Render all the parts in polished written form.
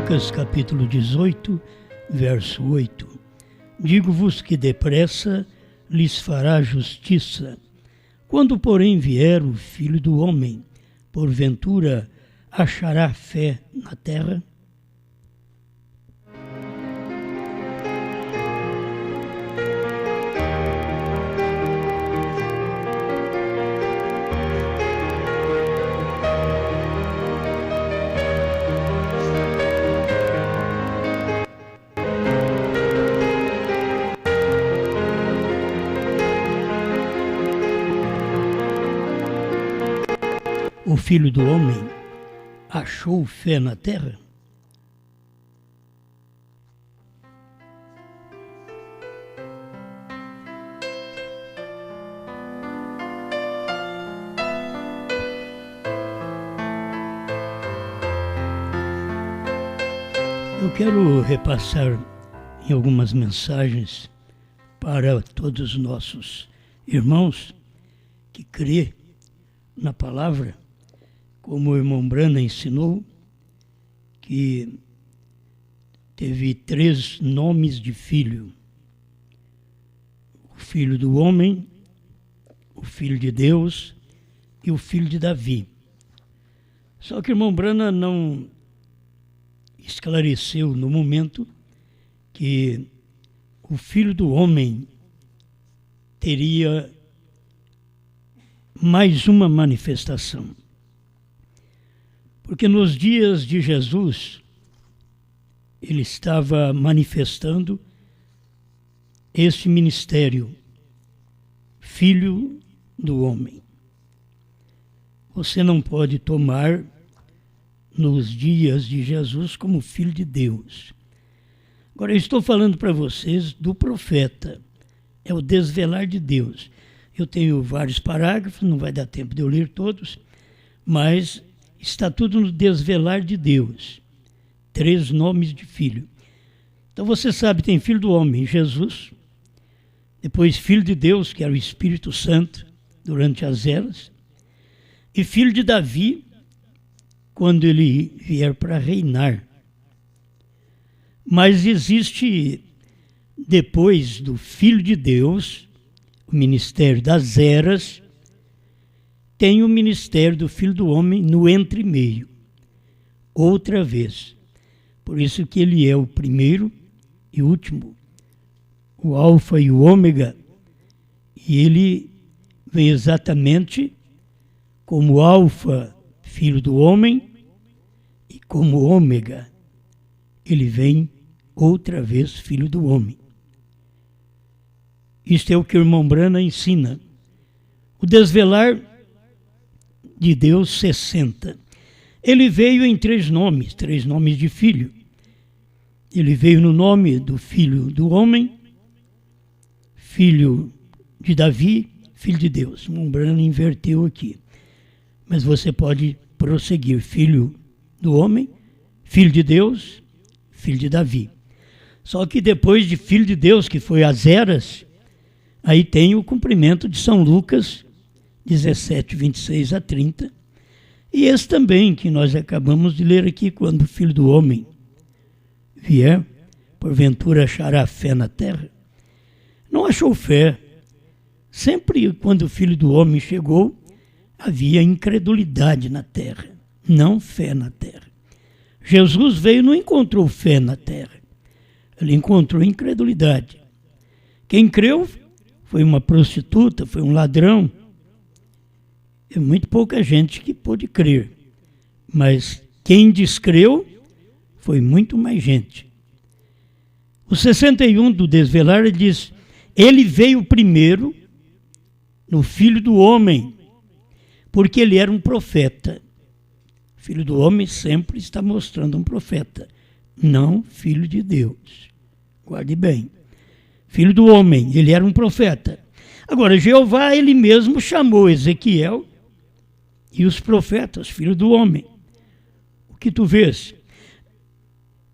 Lucas capítulo 18, verso 8. Digo-vos que depressa lhes fará justiça. Quando, porém, vier o Filho do Homem, porventura achará fé na terra? O Filho do Homem achou fé na terra? Eu quero repassar em algumas mensagens para todos os nossos irmãos que crê na palavra, como o irmão Brana ensinou, que teve 3 nomes de filho: o Filho do Homem, o Filho de Deus e o Filho de Davi. Só que o irmão Brana não esclareceu no momento que o Filho do Homem teria mais uma manifestação. Porque nos dias de Jesus, ele estava manifestando esse ministério, Filho do Homem. Você não pode tomar nos dias de Jesus como Filho de Deus. Agora, eu estou falando para vocês do profeta, é o desvelar de Deus. Eu tenho vários parágrafos, não vai dar tempo de eu ler todos, mas está tudo no desvelar de Deus. 3 nomes de filho. Então você sabe, tem Filho do Homem, Jesus, depois Filho de Deus, que era o Espírito Santo, durante as eras, e Filho de Davi, quando ele vier para reinar. Mas existe, depois do Filho de Deus, o ministério das eras, tem o ministério do Filho do Homem no entre-meio, outra vez. Por isso que ele é o primeiro e último, o alfa e o ômega, e ele vem exatamente como alfa, Filho do Homem, e como ômega, ele vem outra vez Filho do Homem. Isto é o que o irmão Brana ensina. O desvelar de Deus 60. Ele veio em 3 nomes de filho. Ele veio no nome do Filho do Homem, Filho de Davi, Filho de Deus. O irmão Brana inverteu aqui. Mas você pode prosseguir: Filho do Homem, Filho de Deus, Filho de Davi. Só que depois de Filho de Deus, que foi as eras, aí tem o cumprimento de São Lucas 17, 26 a 30. E esse também, que nós acabamos de ler aqui: quando o Filho do Homem vier, porventura achará fé na terra? Não achou fé. Sempre quando o Filho do Homem chegou, havia incredulidade na terra, não fé na terra. Jesus veio e não encontrou fé na terra. Ele encontrou incredulidade. Quem creu foi uma prostituta, foi um ladrão. É muito pouca gente que pôde crer. Mas quem descreu foi muito mais gente. O 61 do desvelar diz: ele veio primeiro no Filho do Homem, porque ele era um profeta. Filho do Homem sempre está mostrando um profeta, não Filho de Deus. Guarde bem. Filho do Homem, ele era um profeta. Agora, Jeová, ele mesmo chamou Ezequiel e os profetas, Filho do Homem. O que tu vês?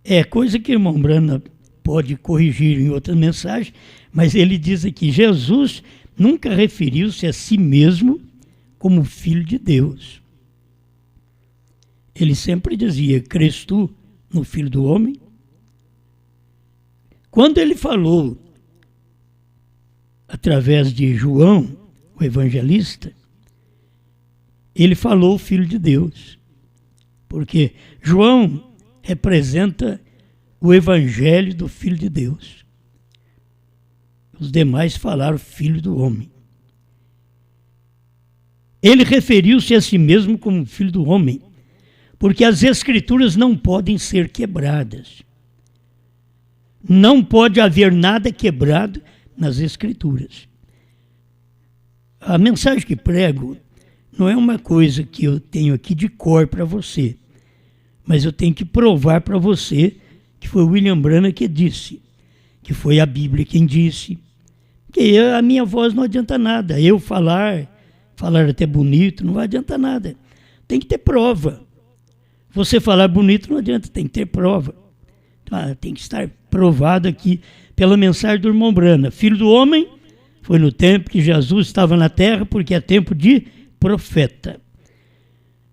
É coisa que o irmão Brana pode corrigir em outra mensagem, mas ele diz aqui: Jesus nunca referiu-se a si mesmo como Filho de Deus. Ele sempre dizia: crês tu no Filho do Homem. Quando ele falou, através de João, o evangelista, ele falou o Filho de Deus. Porque João representa o evangelho do Filho de Deus. Os demais falaram Filho do Homem. Ele referiu-se a si mesmo como Filho do Homem, porque as Escrituras não podem ser quebradas. Não pode haver nada quebrado nas Escrituras. A mensagem que prego não é uma coisa que eu tenho aqui de cor para você, mas eu tenho que provar para você que foi William Branham que disse, que foi a Bíblia quem disse, que a minha voz não adianta nada, eu falar até bonito, não vai adiantar nada. Tem que ter prova. Você falar bonito não adianta, tem que ter prova. Então, tem que estar provado aqui pela mensagem do irmão Branham. Filho do Homem foi no tempo que Jesus estava na terra, porque é tempo de profeta.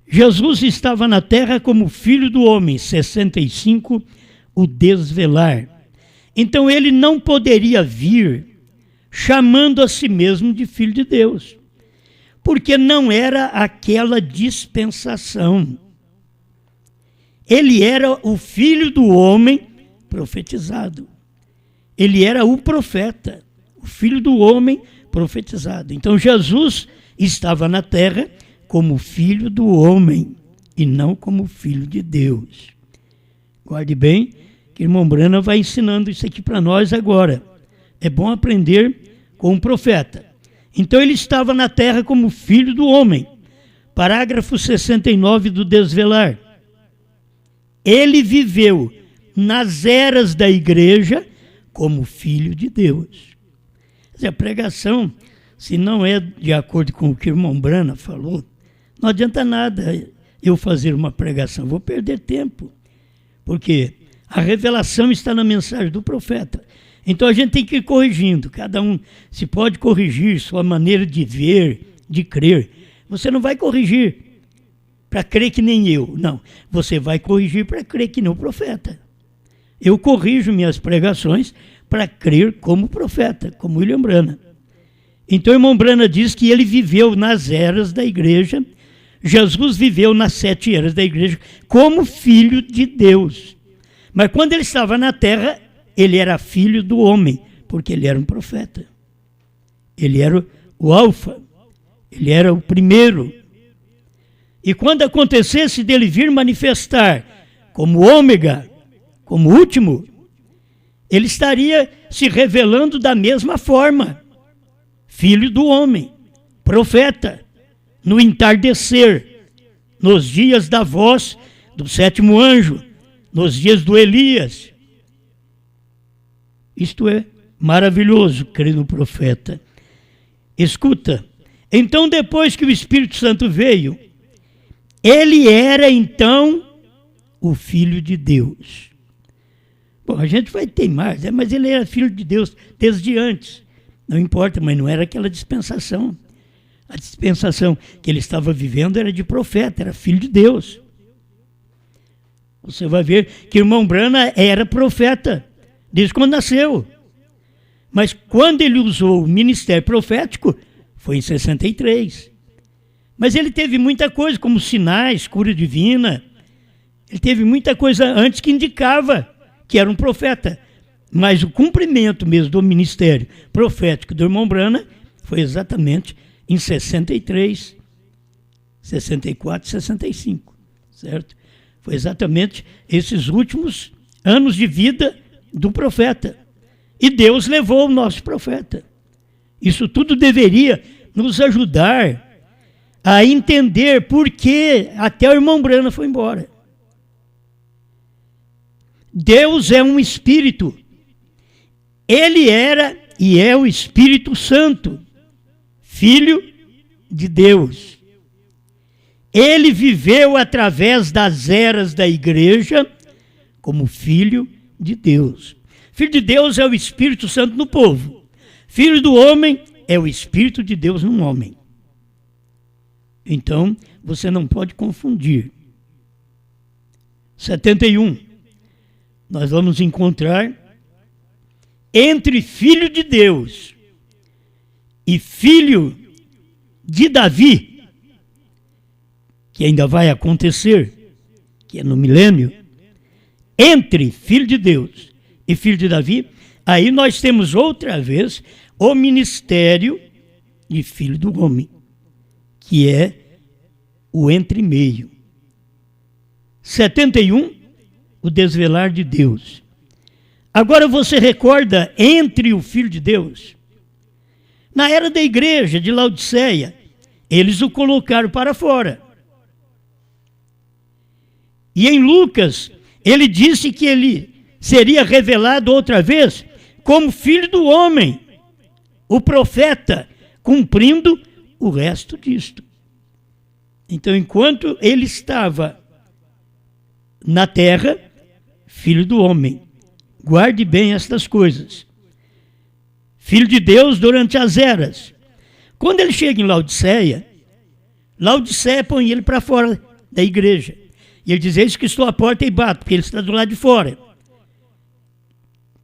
Jesus estava na terra como Filho do Homem, 65, o desvelar. Então ele não poderia vir chamando a si mesmo de Filho de Deus, porque não era aquela dispensação. Ele era o Filho do Homem profetizado. Ele era o profeta, o Filho do Homem profetizado. Então Jesus estava na terra como Filho do Homem e não como Filho de Deus. Guarde bem que o irmão Branham vai ensinando isso aqui para nós agora. É bom aprender com um profeta. Então ele estava na terra como Filho do Homem. Parágrafo 69 do Desvelar. Ele viveu nas eras da igreja como Filho de Deus. A pregação, se não é de acordo com o que o irmão Branham falou, não adianta nada eu fazer uma pregação, vou perder tempo, porque a revelação está na mensagem do profeta. Então a gente tem que ir corrigindo, cada um se pode corrigir sua maneira de ver, de crer. Você não vai corrigir para crer que nem eu, não. Você vai corrigir para crer que nem o profeta. Eu corrijo minhas pregações para crer como profeta, como William Branham. Então o irmão Branham diz que ele viveu nas eras da igreja, Jesus viveu nas 7 eras da igreja como Filho de Deus. Mas quando ele estava na terra, ele era filho do homem, porque ele era um profeta. Ele era o alfa, ele era o primeiro. E quando acontecesse dele vir manifestar como ômega, como último, ele estaria se revelando da mesma forma. Filho do homem, profeta, no entardecer, nos dias da voz do 7º anjo, nos dias do Elias. Isto é maravilhoso, crer no profeta. Escuta, então depois que o Espírito Santo veio, ele era então o Filho de Deus. Bom, a gente vai ter mais, mas ele era Filho de Deus desde antes. Não importa, mas não era aquela dispensação. A dispensação que ele estava vivendo era de profeta, era Filho de Deus. Você vai ver que o irmão Branham era profeta desde quando nasceu. Mas quando ele usou o ministério profético, foi em 63. Mas ele teve muita coisa, como sinais, cura divina. Ele teve muita coisa antes que indicava que era um profeta. Mas o cumprimento mesmo do ministério profético do irmão Branham foi exatamente em 63, 64, 65, certo? Foi exatamente esses últimos anos de vida do profeta. E Deus levou o nosso profeta. Isso tudo deveria nos ajudar a entender por que até o irmão Branham foi embora. Deus é um Espírito. Ele era e é o Espírito Santo, Filho de Deus. Ele viveu através das eras da igreja como Filho de Deus. Filho de Deus é o Espírito Santo no povo. Filho do homem é o Espírito de Deus no homem. Então, você não pode confundir. 71. nós vamos encontrar entre filho de Deus e filho de Davi, que ainda vai acontecer, que é no milênio, entre filho de Deus e filho de Davi, aí nós temos outra vez o ministério de filho do homem, que é o entre-meio. 71, o desvelar de Deus. Agora você recorda entre o filho de Deus? Na era da igreja de Laodiceia, eles o colocaram para fora. E em Lucas, ele disse que ele seria revelado outra vez como filho do homem, o profeta, cumprindo o resto disto. Então, enquanto ele estava na terra, filho do homem, guarde bem estas coisas. Filho de Deus durante as eras. Quando ele chega em Laodiceia, Laodiceia põe ele para fora da igreja. E ele diz: eis que estou à porta e bato, porque ele está do lado de fora.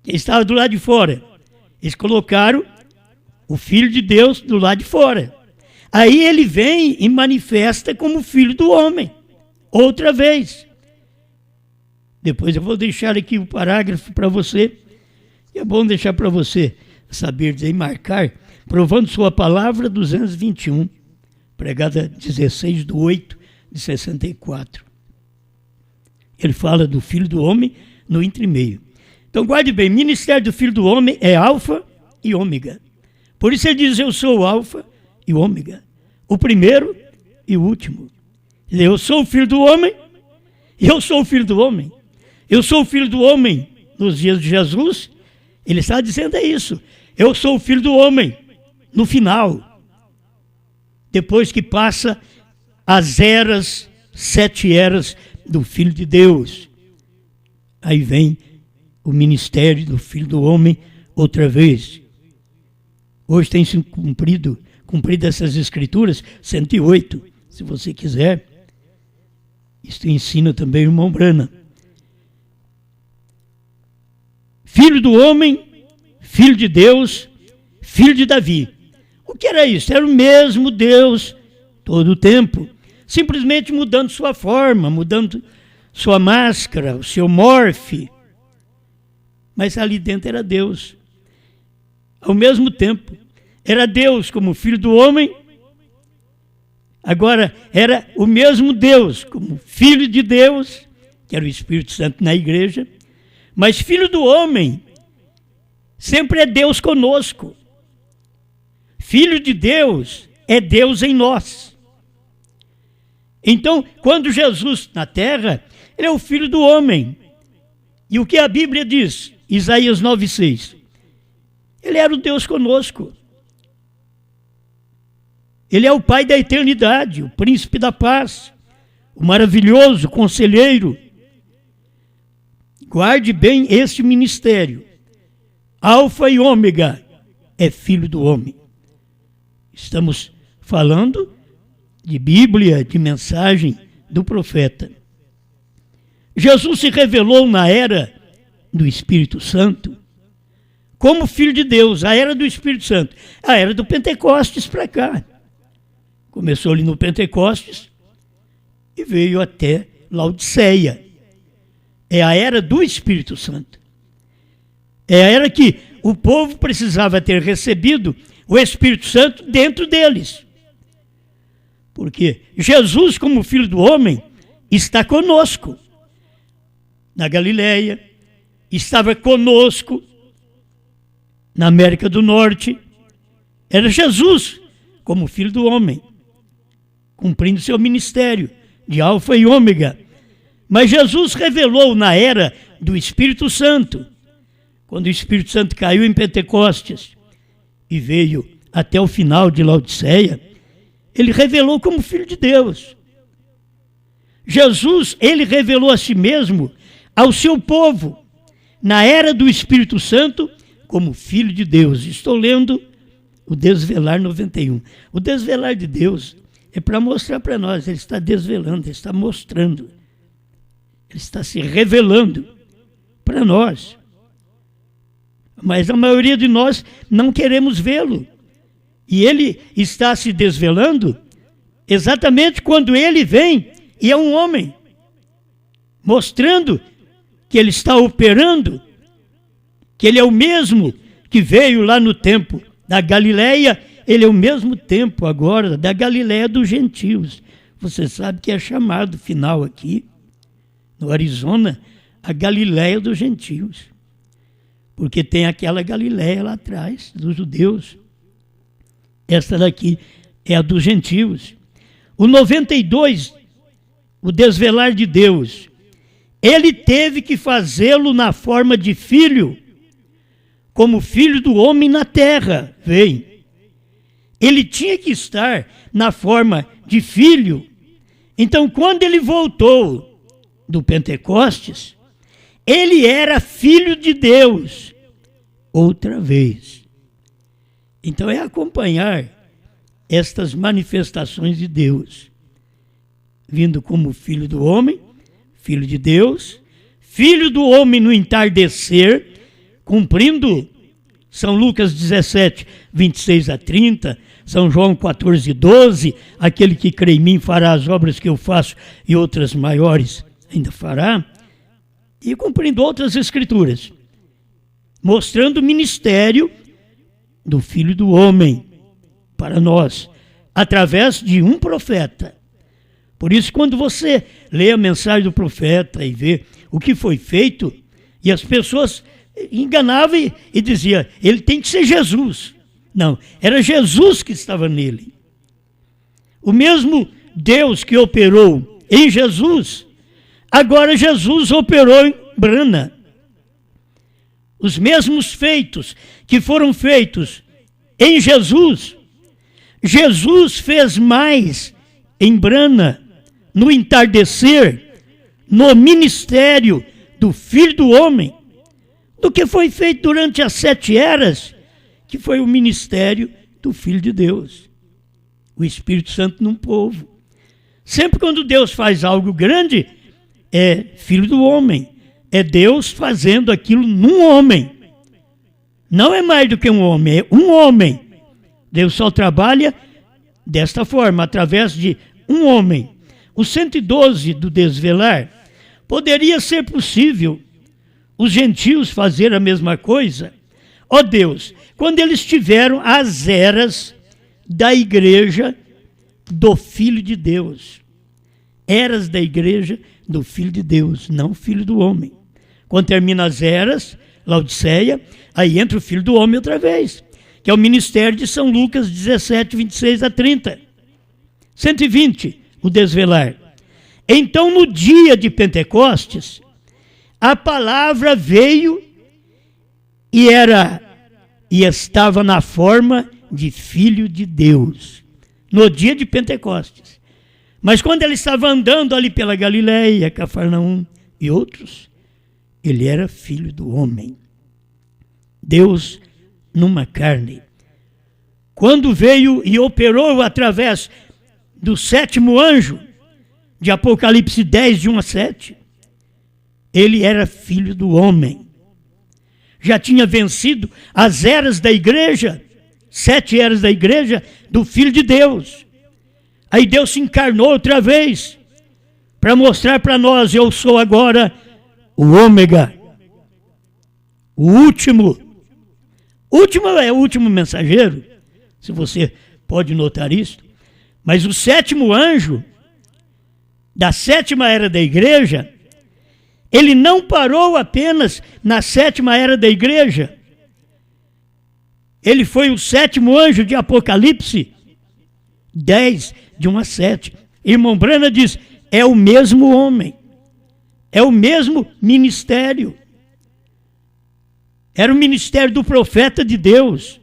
Ele estava do lado de fora. Eles colocaram o Filho de Deus do lado de fora. Aí ele vem e manifesta como filho do homem, outra vez. Depois eu vou deixar aqui o parágrafo para você. E é bom deixar para você saber dizer e marcar, provando sua palavra, 221, pregada 16/8/64. Ele fala do Filho do Homem no entre-meio. Então guarde bem, ministério do Filho do Homem é alfa e ômega. Por isso ele diz: eu sou o alfa e o ômega, o primeiro e o último. Eu sou o Filho do Homem e eu sou o Filho do Homem. Eu sou o Filho do Homem nos dias de Jesus. Ele está dizendo isso. Eu sou o Filho do Homem no final. Depois que passa as eras, 7 eras do Filho de Deus. Aí vem o ministério do Filho do Homem outra vez. Hoje tem sido cumprido essas escrituras, 108, se você quiser. Isto ensina também o irmão Brana. Filho do homem, filho de Deus, filho de Davi. O que era isso? Era o mesmo Deus todo o tempo, simplesmente mudando sua forma, mudando sua máscara, o seu morfe. Mas ali dentro era Deus. Ao mesmo tempo, era Deus como filho do homem, agora era o mesmo Deus como filho de Deus, que era o Espírito Santo na igreja, mas filho do homem sempre é Deus conosco. Filho de Deus é Deus em nós. Então, quando Jesus na terra, ele é o filho do homem. E o que a Bíblia diz? Isaías 9:6. Ele era o Deus conosco. Ele é o Pai da eternidade, o príncipe da paz, o maravilhoso conselheiro. Guarde bem este ministério. Alfa e ômega é filho do homem. Estamos falando de Bíblia, de mensagem do profeta. Jesus se revelou na era do Espírito Santo como filho de Deus, a era do Espírito Santo, a era do Pentecostes para cá. Começou ali no Pentecostes e veio até Laodiceia. É a era do Espírito Santo. É a era que o povo precisava ter recebido o Espírito Santo dentro deles. Porque Jesus, como filho do homem, está conosco. Na Galileia, estava conosco na América do Norte. Era Jesus, como filho do homem, cumprindo seu ministério de alfa e ômega. Mas Jesus revelou na era do Espírito Santo, quando o Espírito Santo caiu em Pentecostes e veio até o final de Laodiceia, ele revelou como filho de Deus. Jesus, ele revelou a si mesmo ao seu povo, na era do Espírito Santo, como filho de Deus. Estou lendo o Desvelar 91. O desvelar de Deus é para mostrar para nós, ele está desvelando, ele está mostrando, ele está se revelando para nós. Mas a maioria de nós não queremos vê-lo. E ele está se desvelando exatamente quando ele vem e é um homem, mostrando que ele está operando, que ele é o mesmo que veio lá no tempo da Galileia, ele é o mesmo tempo agora da Galileia dos gentios. Você sabe que é chamado final aqui, no Arizona, a Galileia dos gentios. Porque tem aquela Galileia lá atrás, dos judeus. Essa daqui é a dos gentios. O 92, o desvelar de Deus, ele teve que fazê-lo na forma de filho, como filho do homem na terra. Vem. Ele tinha que estar na forma de filho. Então, quando ele voltou do Pentecostes, ele era filho de Deus, outra vez. Então é acompanhar estas manifestações de Deus, vindo como filho do homem, filho de Deus, filho do homem no entardecer, cumprindo São Lucas 17, 26 a 30, São João 14, 12, aquele que crê em mim fará as obras que eu faço e outras maiores ainda fará, e cumprindo outras escrituras, mostrando o ministério do Filho do Homem para nós, através de um profeta. Por isso, quando você lê a mensagem do profeta e vê o que foi feito, e as pessoas enganavam e diziam, ele tem que ser Jesus. Não, era Jesus que estava nele. O mesmo Deus que operou em Jesus, agora Jesus operou em Brana. Os mesmos feitos que foram feitos em Jesus, Jesus fez mais em Brana, no entardecer, no ministério do Filho do Homem, do que foi feito durante as 7 eras, que foi o ministério do Filho de Deus, o Espírito Santo num povo. Sempre quando Deus faz algo grande, é Filho do Homem, é Deus fazendo aquilo num homem. Não é mais do que um homem, é um homem. Deus só trabalha desta forma, através de um homem. O 112 do desvelar, poderia ser possível os gentios fazer a mesma coisa? Ó Deus, quando eles tiveram as eras da igreja do Filho de Deus. Eras da igreja do Filho de Deus, não Filho do Homem. Quando termina as eras, Laodiceia, aí entra o Filho do Homem outra vez, que é o ministério de São Lucas 17, 26 a 30. 120, o desvelar. Então, no dia de Pentecostes, a palavra veio e estava na forma de Filho de Deus, no dia de Pentecostes. Mas quando ele estava andando ali pela Galileia, Cafarnaum e outros, ele era Filho do Homem. Deus numa carne. Quando veio e operou através do 7º anjo, de Apocalipse 10, de 1 a 7, ele era Filho do Homem. Já tinha vencido as eras da igreja, 7 eras da igreja, do Filho de Deus. Aí Deus se encarnou outra vez, para mostrar para nós, eu sou agora o ômega, o último. Último é o último mensageiro, se você pode notar isso. Mas o 7º anjo, da 7ª era da igreja, ele não parou apenas na 7ª era da igreja. Ele foi o 7º anjo de Apocalipse 10, de 1 a 7. Irmão Brana diz, é o mesmo homem, é o mesmo ministério. Era o ministério do profeta de Deus.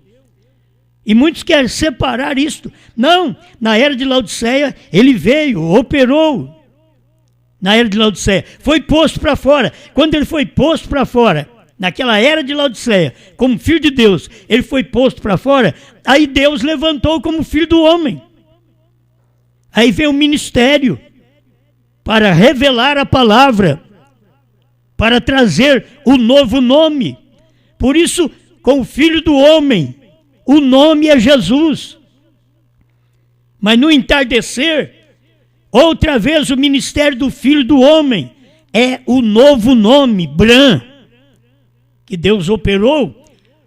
E muitos querem separar isto. Não, na era de Laodiceia, ele veio, operou. Na era de Laodiceia, foi posto para fora. Quando ele foi posto para fora, naquela era de Laodiceia, como filho de Deus, ele foi posto para fora, aí Deus levantou como filho do homem. Aí veio o ministério para revelar a palavra, para trazer o novo nome. Por isso, com o Filho do Homem, o nome é Jesus. Mas no entardecer, outra vez o ministério do Filho do Homem é o novo nome, Bran, que Deus operou,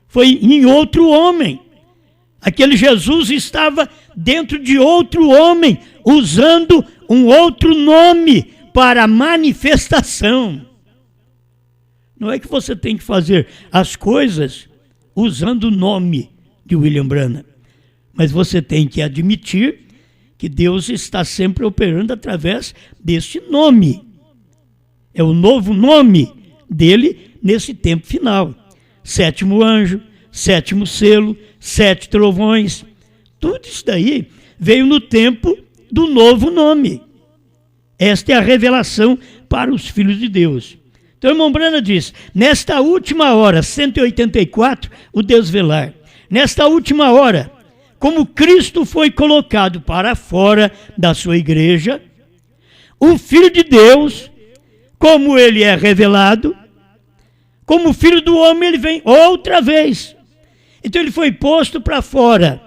foi em outro homem. Aquele Jesus estava dentro de outro homem, usando um outro nome para manifestação. Não é que você tem que fazer as coisas usando o nome de William Branham, mas você tem que admitir que Deus está sempre operando através deste nome. É o novo nome dele nesse tempo final. 7º anjo, 7º selo, 7 trovões, tudo isso daí veio no tempo do novo nome. Esta é a revelação para os filhos de Deus. Então, o irmão Branham diz, nesta última hora, 184, o desvelar. Nesta última hora, como Cristo foi colocado para fora da sua igreja, o Filho de Deus, como ele é revelado, como Filho do Homem, ele vem outra vez. Então ele foi posto para fora.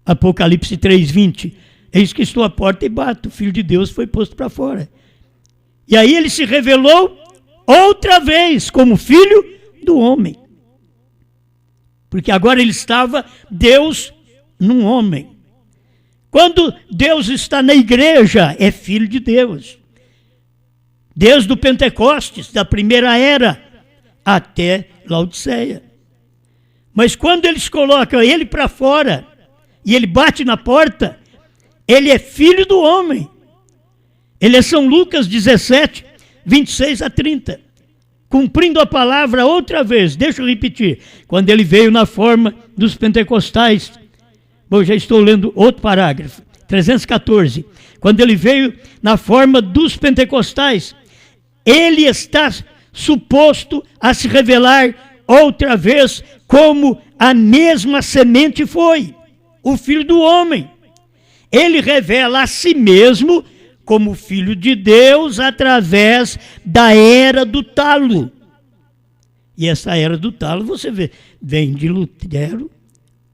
Apocalipse 3:20. Eis que estou à porta e bato. O Filho de Deus foi posto para fora. E aí ele se revelou outra vez como Filho do Homem. Porque agora ele estava Deus num homem. Quando Deus está na igreja, é Filho de Deus. Desde o Pentecostes, da primeira era, até Laodiceia. Mas quando eles colocam ele para fora, e ele bate na porta, ele é Filho do Homem. Ele é São Lucas 17, 26 a 30. Cumprindo a palavra outra vez, deixa eu repetir. Quando ele veio na forma dos pentecostais, bom, já estou lendo outro parágrafo, 314. Quando ele veio na forma dos pentecostais, ele está suposto a se revelar outra vez como a mesma semente foi, o Filho do Homem. Ele revela a si mesmo como Filho de Deus através da era do talo. E essa era do talo, você vê, vem de Lutero,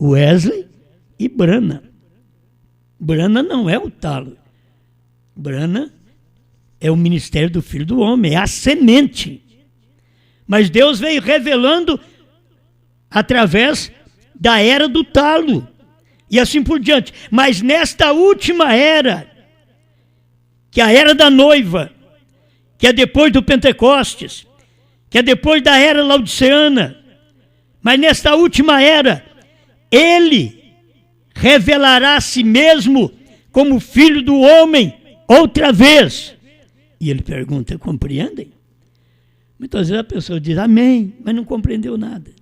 Wesley e Branham. Branham não é o talo. Branham é o ministério do Filho do Homem, é a semente. Mas Deus veio revelando através da era do talo. E assim por diante. Mas nesta última era, que é a era da noiva, que é depois do Pentecostes, que é depois da era laodiceana, mas nesta última era, ele revelará a si mesmo como Filho do Homem outra vez. E ele pergunta, compreendem? Muitas vezes a pessoa diz amém, mas não compreendeu nada.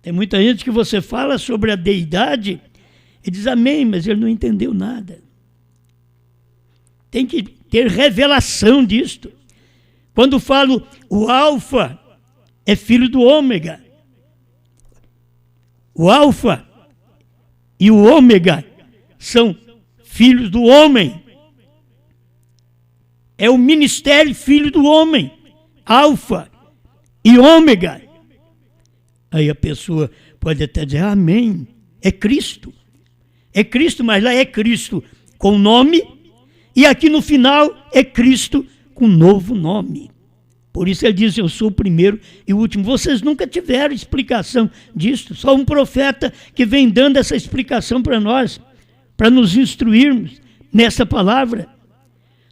Tem muita gente que você fala sobre a deidade e diz amém, mas ele não entendeu nada. Tem que ter revelação disto. Quando falo o alfa é filho do ômega. O alfa e o ômega são filhos do homem. É o ministério filho do homem. Alfa e ômega. Aí a pessoa pode até dizer, amém, é Cristo. É Cristo, mas lá é Cristo com nome, e aqui no final é Cristo com novo nome. Por isso ele diz, eu sou o primeiro e o último. Vocês nunca tiveram explicação disso, só um profeta que vem dando essa explicação para nós, para nos instruirmos nessa palavra.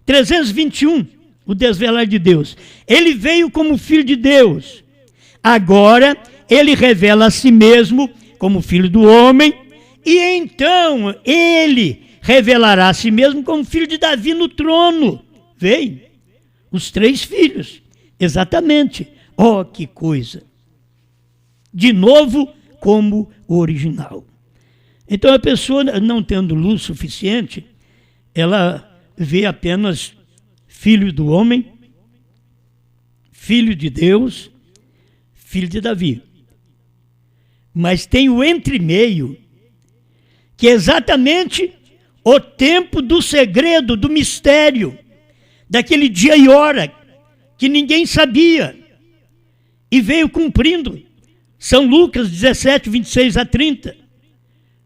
321, o desvelar de Deus. Ele veio como Filho de Deus. Agora ele revela a si mesmo como Filho do Homem, e então ele revelará a si mesmo como Filho de Davi no trono. Veio os 3 filhos, exatamente. Oh, que coisa! De novo, como o original. Então a pessoa, não tendo luz suficiente, ela vê apenas Filho do Homem, Filho de Deus, Filho de Davi. Mas tem o entremeio, que é exatamente o tempo do segredo, do mistério, daquele dia e hora, que ninguém sabia e veio cumprindo. São Lucas 17, 26 a 30.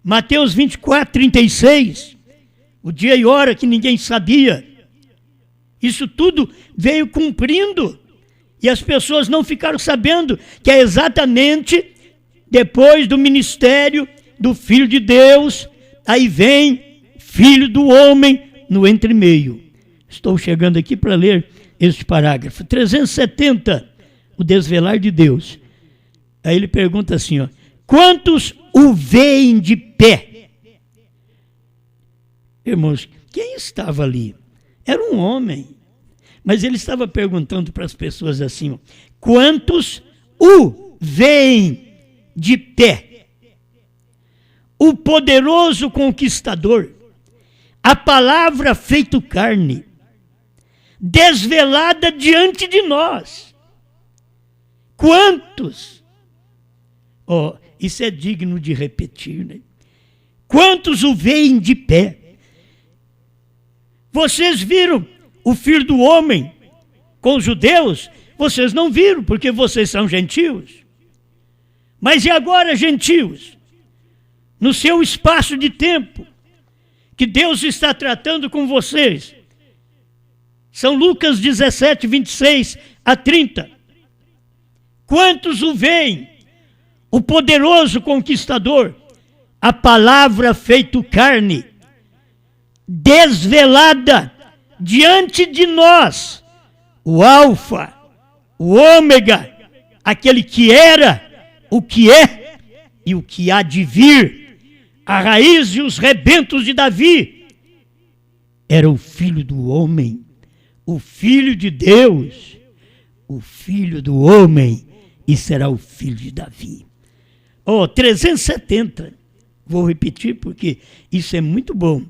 Mateus 24, 36. O dia e hora que ninguém sabia. Isso tudo veio cumprindo. E as pessoas não ficaram sabendo que é exatamente depois do ministério do Filho de Deus, aí vem Filho do Homem no entremeio. Estou chegando aqui para ler este parágrafo. 370, o desvelar de Deus. Aí ele pergunta assim, ó, quantos o veem de pé? Irmãos, quem estava ali? Era um homem. Mas ele estava perguntando para as pessoas assim, ó, quantos o veem de pé? O poderoso conquistador, a palavra feito carne, desvelada diante de nós. Quantos? Oh, isso é digno de repetir, né? Quantos o veem de pé? Vocês viram o Filho do Homem com os judeus? Vocês não viram, porque vocês são gentios. Mas e agora, gentios? No seu espaço de tempo, que Deus está tratando com vocês. São Lucas 17, 26 a 30. Quantos o veem? O poderoso conquistador, a palavra feito carne, desvelada diante de nós, o Alfa, o Ômega, aquele que era, o que é e o que há de vir, a raiz e os rebentos de Davi. Era o Filho do Homem, o Filho de Deus, o Filho do Homem, e será o Filho de Davi. 370, vou repetir porque isso é muito bom.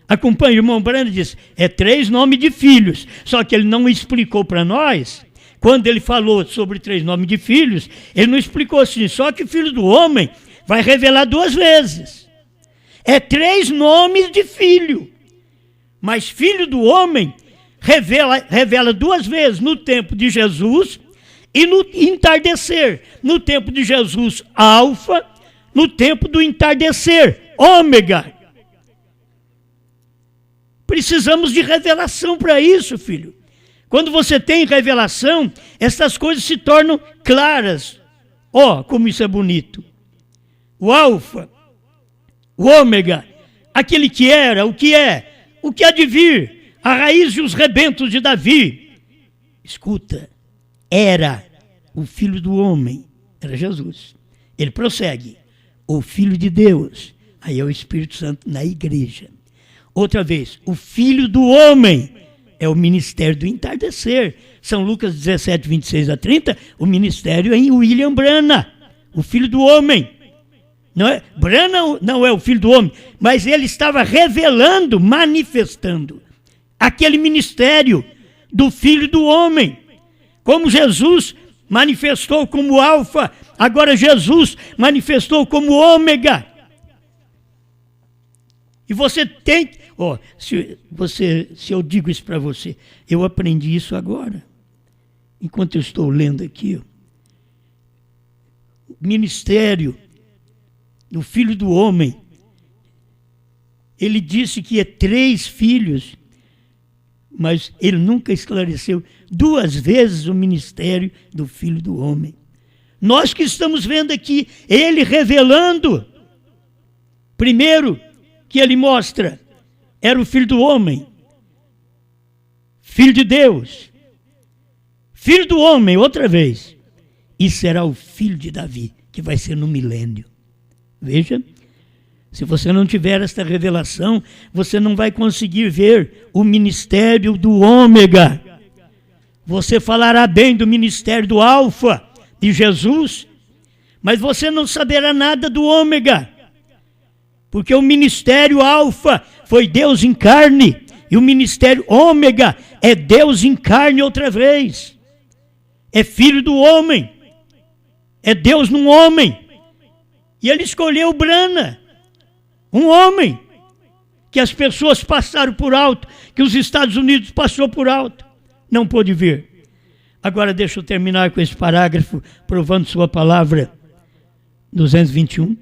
Acompanhe, o irmão Brando diz, é 3 nomes de filhos, só que ele não explicou para nós. Quando ele falou sobre 3 nomes de filhos, ele não explicou assim, só que Filho do Homem vai revelar 2 vezes. É 3 nomes de filho, mas Filho do Homem revela 2 vezes, no tempo de Jesus e no entardecer. No tempo de Jesus, Alfa, no tempo do entardecer, Ômega. Precisamos de revelação para isso, filho. Quando você tem revelação, essas coisas se tornam claras. Como isso é bonito. O Alfa, o Ômega, aquele que era, o que é, o que há de vir, a raiz e os rebentos de Davi. Escuta, era o Filho do Homem, era Jesus. Ele prossegue, o Filho de Deus, aí é o Espírito Santo na igreja. Outra vez, o Filho do Homem é o ministério do entardecer. São Lucas 17, 26 a 30, o ministério é em William Branham, o Filho do Homem. Não é? Branham não é o Filho do Homem, mas ele estava revelando, manifestando aquele ministério do Filho do Homem. Como Jesus manifestou como Alfa, agora Jesus manifestou como Ômega. E você tem... se eu digo isso para você, eu aprendi isso agora, enquanto eu estou lendo aqui. O ministério do Filho do Homem, ele disse que é 3 filhos, mas ele nunca esclareceu 2 vezes o ministério do Filho do Homem. Nós que estamos vendo aqui, ele revelando, primeiro, que ele mostra, era o Filho do Homem, Filho de Deus, Filho do Homem, outra vez, e será o Filho de Davi, que vai ser no milênio. Veja, se você não tiver esta revelação, você não vai conseguir ver o ministério do Ômega. Você falará bem do ministério do Alfa, de Jesus, mas você não saberá nada do Ômega. Porque o ministério Alfa foi Deus em carne, e o ministério Ômega é Deus em carne outra vez. É Filho do Homem, é Deus num homem. E ele escolheu Branham, um homem que as pessoas passaram por alto, que os Estados Unidos passou por alto, não pôde ver. Agora deixa eu terminar com esse parágrafo, provando sua palavra, 221.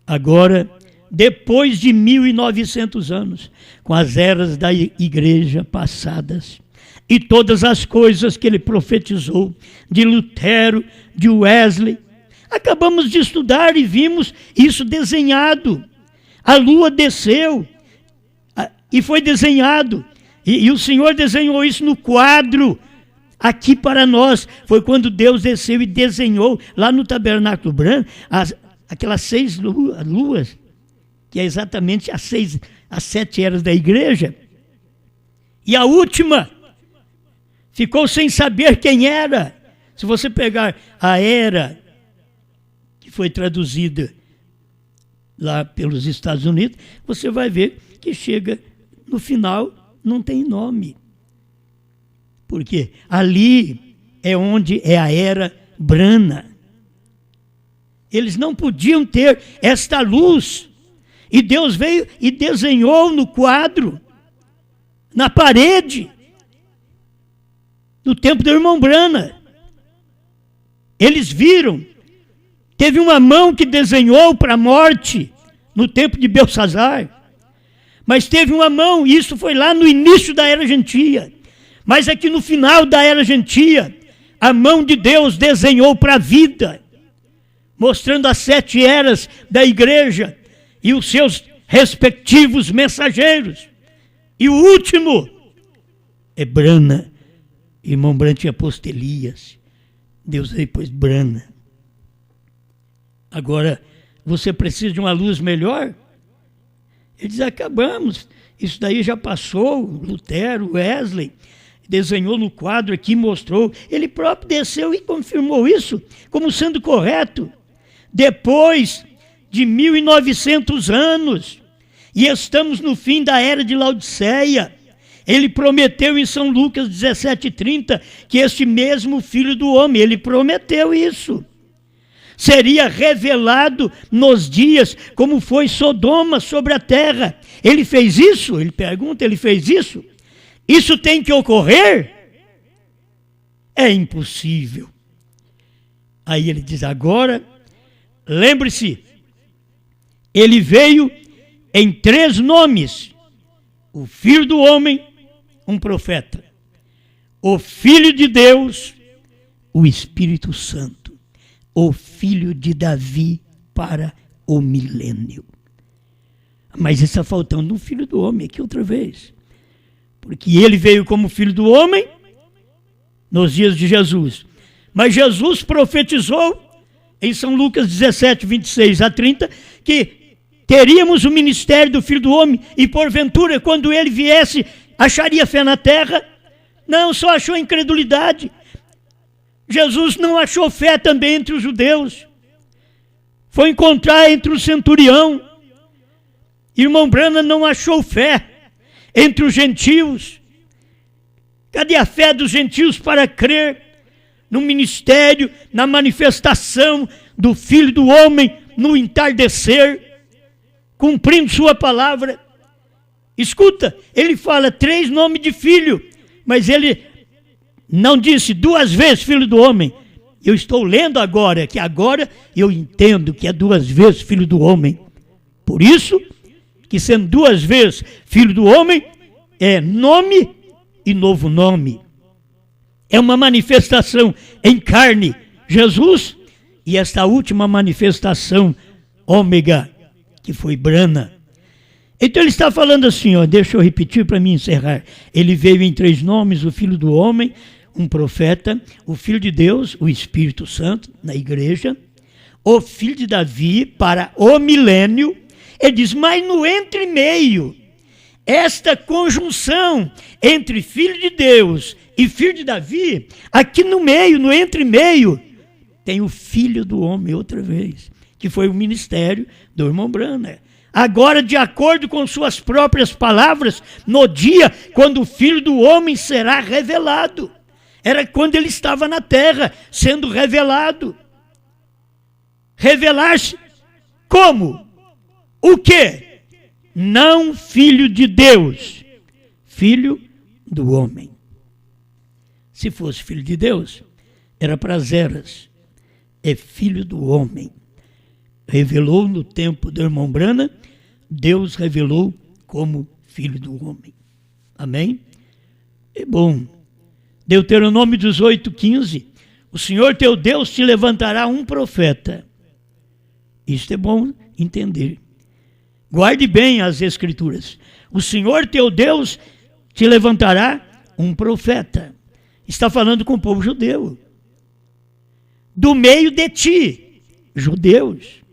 Agora, depois de 1900 anos, com as eras da igreja passadas, e todas as coisas que ele profetizou, de Lutero, de Wesley, acabamos de estudar e vimos isso desenhado. A lua desceu e foi desenhado, e o Senhor desenhou isso no quadro, aqui para nós. Foi quando Deus desceu e desenhou, lá no tabernáculo branco, aquelas 6 luas, que é exatamente as 7 eras da igreja. E a última ficou sem saber quem era. Se você pegar a era que foi traduzida lá pelos Estados Unidos, você vai ver que chega no final, não tem nome. Porque ali é onde é a era brana. Eles não podiam ter esta luz. E Deus veio e desenhou no quadro, na parede, no tempo do irmão Brana. Eles viram. Teve uma mão que desenhou para a morte, no tempo de Belsazar. Mas teve uma mão, isso foi lá no início da Era Gentia. Mas aqui no final da Era Gentia, a mão de Deus desenhou para a vida, mostrando as 7 eras da igreja e os seus respectivos mensageiros. E o último é Brana. Irmão Brana tinha posto Elias. Deus aí pôs Brana. Agora, você precisa de uma luz melhor? Ele diz, acabamos. Isso daí já passou. Lutero, Wesley, desenhou no quadro aqui, mostrou. Ele próprio desceu e confirmou isso como sendo correto. Depois de 1900 anos, e estamos no fim da era de Laodiceia, ele prometeu em São Lucas 17:30 que este mesmo Filho do Homem, ele prometeu isso, seria revelado nos dias como foi Sodoma sobre a terra. Ele fez isso? Ele pergunta, ele fez isso? Isso tem que ocorrer? É impossível. Aí ele diz, agora, lembre-se, ele veio em 3 nomes: o Filho do Homem, um profeta; o Filho de Deus, o Espírito Santo; o Filho de Davi para o milênio. Mas está faltando um Filho do Homem aqui outra vez. Porque ele veio como Filho do Homem nos dias de Jesus. Mas Jesus profetizou em São Lucas 17:26-30, que teríamos o ministério do Filho do Homem e porventura, quando ele viesse, acharia fé na terra? Não, só achou incredulidade. Jesus não achou fé também entre os judeus. Foi encontrar entre o centurião. Irmão Brana não achou fé entre os gentios. Cadê a fé dos gentios para crer no ministério, na manifestação do Filho do Homem, no entardecer, cumprindo sua palavra? Escuta, ele fala 3 nomes de filho, mas ele não disse 2 vezes Filho do Homem. Eu estou lendo agora, que agora eu entendo que é 2 vezes Filho do Homem. Por isso, que sendo 2 vezes Filho do Homem, é nome e novo nome. É uma manifestação em carne, Jesus, e esta última manifestação, ômega, que foi Brana. Então ele está falando assim, ó, deixa eu repetir para mim encerrar. Ele veio em 3 nomes: o Filho do Homem, um profeta; o Filho de Deus, o Espírito Santo, na igreja; o Filho de Davi para o milênio. Ele diz, mas no entremeio, esta conjunção entre Filho de Deus e Filho de Davi, aqui no meio, no entremeio, tem o Filho do Homem outra vez, que foi o ministério do irmão Brana. Agora, de acordo com suas próprias palavras, no dia quando o Filho do Homem será revelado. Era quando ele estava na terra, sendo revelado. Revelar-se como? O quê? Não filho de Deus, filho do homem. Se fosse filho de Deus, era para as eras. É filho do homem. Revelou no tempo do irmão Brana, Deus revelou como filho do homem. Amém? É bom. Deuteronômio 18:15. O Senhor teu Deus te levantará um profeta. Isto é bom entender. Guarde bem as Escrituras. O Senhor teu Deus te levantará um profeta. Está falando com o povo judeu. Do meio de ti, judeus.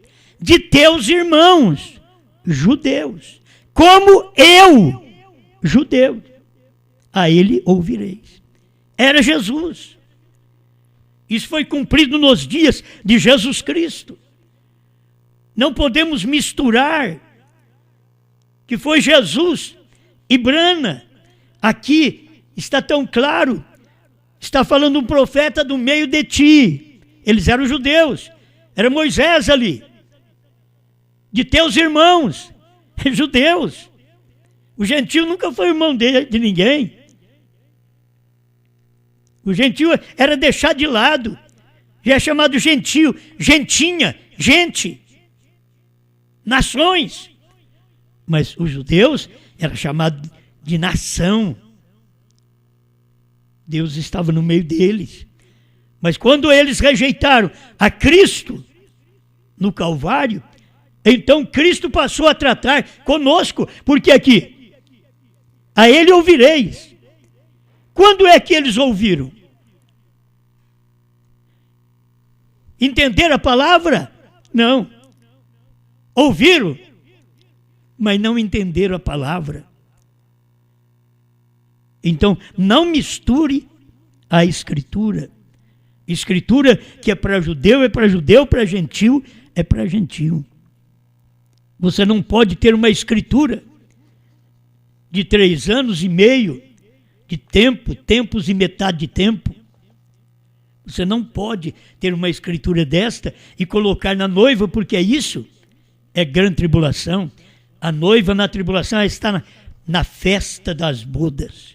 De teus irmãos, judeus. Como eu, judeu. A ele ouvireis. Era Jesus. Isso foi cumprido nos dias de Jesus Cristo. Não podemos misturar que foi Jesus e Brana. Aqui está tão claro. Está falando um profeta do meio de ti. Eles eram judeus. Era Moisés ali. De teus irmãos, judeus. O gentio nunca foi irmão de ninguém. O gentio era deixado de lado. Já é chamado gentio, gentinha, gente, nações. Mas os judeus eram chamados de nação. Deus estava no meio deles. Mas quando eles rejeitaram a Cristo no Calvário, então Cristo passou a tratar conosco, porque aqui, a ele ouvireis. Quando é que eles ouviram? Entenderam a palavra? Não. Ouviram, mas não entenderam a palavra. Então, não misture a Escritura. Escritura que é para judeu, para gentil, é para gentil. Você não pode ter uma escritura de 3 anos e meio de tempo, tempos e metade de tempo. Você não pode ter uma escritura desta e colocar na noiva, porque isso é grande tribulação. A noiva na tribulação está na festa das bodas.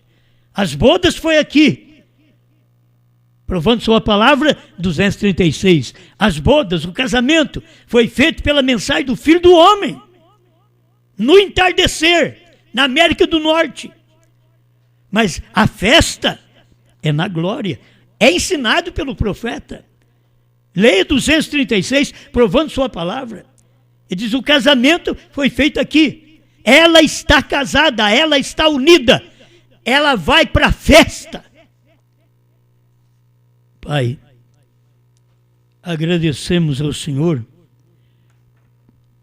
As bodas foi aqui. Provando sua palavra, 236. As bodas, o casamento, foi feito pela mensagem do Filho do Homem. No entardecer, na América do Norte. Mas a festa é na glória. É ensinado pelo profeta. Leia 236, provando sua palavra. Ele diz, o casamento foi feito aqui. Ela está casada, ela está unida. Ela vai para a festa. Pai, agradecemos ao Senhor,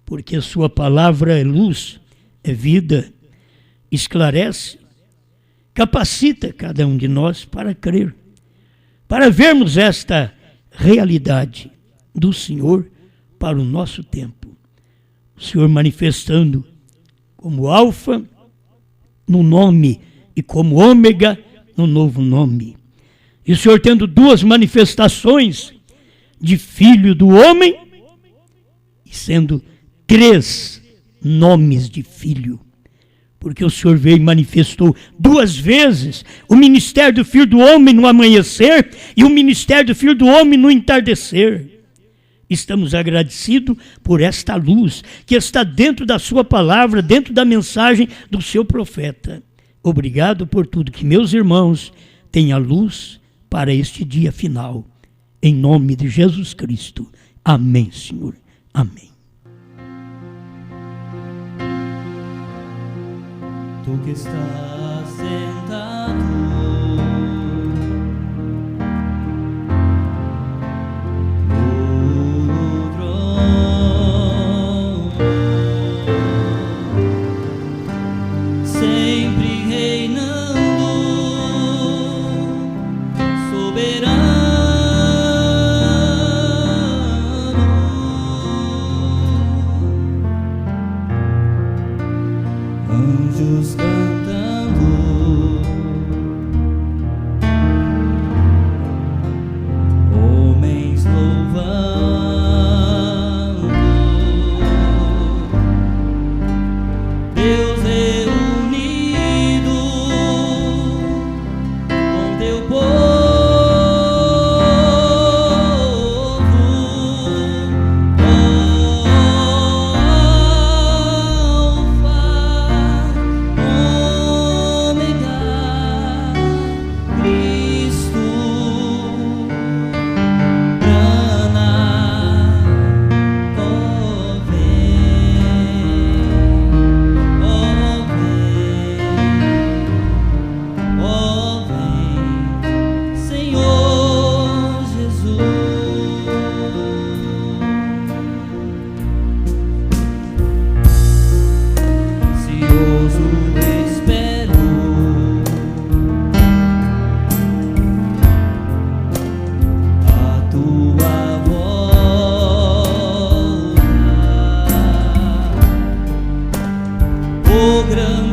porque a sua palavra é luz, é vida, esclarece, capacita cada um de nós para crer, para vermos esta realidade do Senhor para o nosso tempo. O Senhor manifestando como Alfa no nome e como Ômega no novo nome. E o Senhor tendo 2 manifestações de Filho do Homem e sendo 3 nomes de Filho. Porque o Senhor veio e manifestou 2 vezes o ministério do Filho do Homem no amanhecer e o ministério do Filho do Homem no entardecer. Estamos agradecidos por esta luz que está dentro da sua palavra, dentro da mensagem do seu profeta. Obrigado por tudo, que meus irmãos tenham luz para este dia final. Em nome de Jesus Cristo. Amém, Senhor. Amém. Tu que estás sentado no trono, sempre reinando, soberano, anjos cantando, homens louvando, Deus reunido com teu povo. o grande